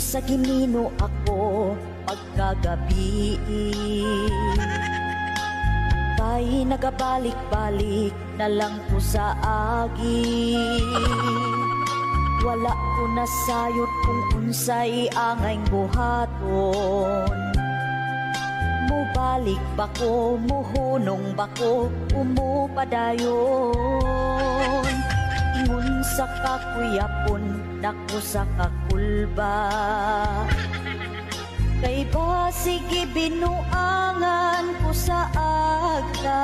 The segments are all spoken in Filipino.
sa ginino ako pagkagabi, kay nagabalik-balik na lang ko sa agi. Wala ko nasayod kung unsay angay buhaton. Mubalik ba ko, muhunong ba ko, umupadayon. Ingon sa kakuyapon, naku sa kakulba. Kay ba sige binuangan ko sa agta.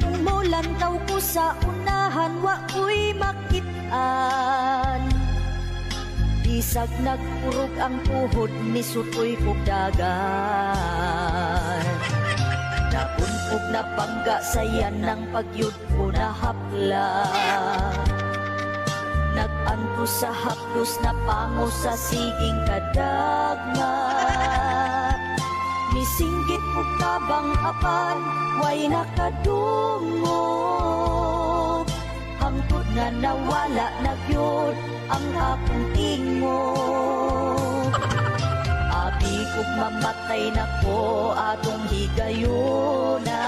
Umulan daw ko sa unahan, wa ko'y makitaan. Bisag nagpurog ang tuhod ni sutoy kog dagan. Napunpog na pangga sayan ng pagyud ko na hapla. Nag-anto sa haplos na pango sa siging kadagma. Misinggit ko kabang apan, way nakadungog. Hangtod nga nawala na gyud ang akong tingog. Abi kog mamatay na ko atong higayuna.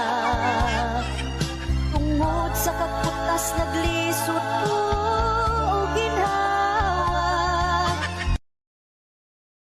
Tungod sa kakutas nagli